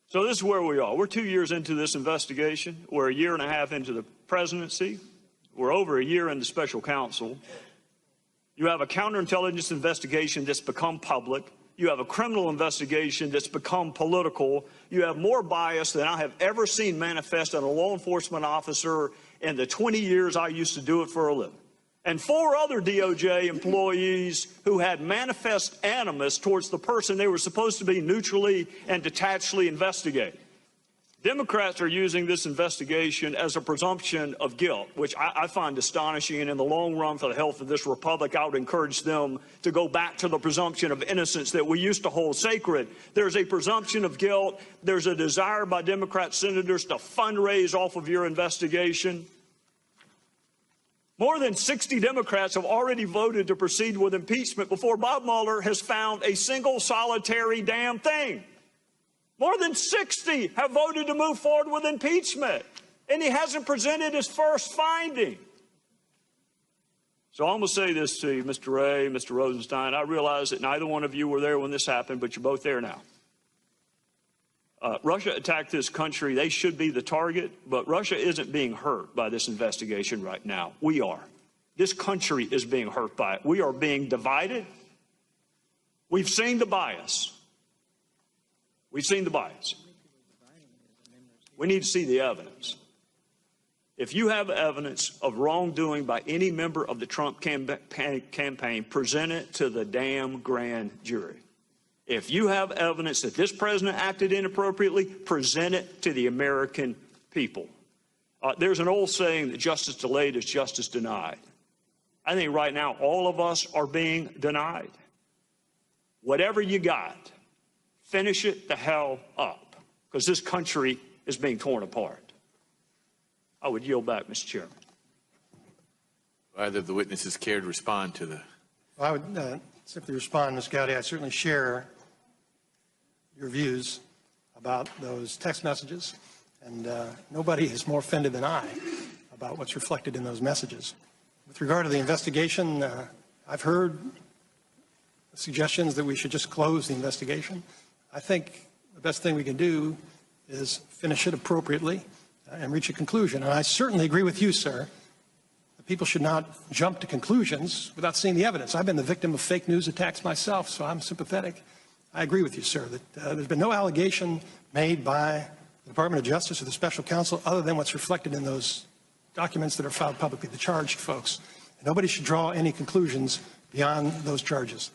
So this is where we are. We're 2 years into this investigation. We're a year and a half into the presidency. We're over a year into special counsel. You have a counterintelligence investigation that's become public. You have a criminal investigation that's become political. You have more bias than I have ever seen manifest in a law enforcement officer in the 20 years I used to do it for a living. And 4 other DOJ employees who had manifest animus towards the person they were supposed to be neutrally and detachedly investigating. Democrats are using this investigation as a presumption of guilt, which I find astonishing. And in the long run, for the health of this republic, I would encourage them to go back to the presumption of innocence that we used to hold sacred. There's a presumption of guilt. There's a desire by Democrat senators to fundraise off of your investigation. More than 60 Democrats have already voted to proceed with impeachment before Bob Mueller has found a single solitary damn thing. More than 60 have voted to move forward with impeachment, and he hasn't presented his first finding. So I'm going to say this to you, Mr. Ray, Mr. Rosenstein. I realize that neither one of you were there when this happened, but you're both there now. Russia attacked this country. They should be the target, but Russia isn't being hurt by this investigation right now. We are. This country is being hurt by it. We are being divided. We've seen the bias. We've seen the bias. We need to see the evidence. If you have evidence of wrongdoing by any member of the Trump campaign, present it to the damn grand jury. If you have evidence that this president acted inappropriately, present it to the American people. There's an old saying that justice delayed is justice denied. I think right now all of us are being denied. Whatever you got, finish it the hell up, because this country is being torn apart. I would yield back, Mr. Chairman. Either of the witnesses care to respond to the... Well, I would simply respond, Ms. Gowdy. I certainly share your views about those text messages, and nobody is more offended than I about what's reflected in those messages. With regard to the investigation, I've heard suggestions that we should just close the investigation. I think the best thing we can do is finish it appropriately and reach a conclusion. And I certainly agree with you, sir, that people should not jump to conclusions without seeing the evidence. I've been the victim of fake news attacks myself, so I'm sympathetic. I agree with you, sir, that there's been no allegation made by the Department of Justice or the special counsel other than what's reflected in those documents that are filed publicly, the charged folks. And nobody should draw any conclusions beyond those charges.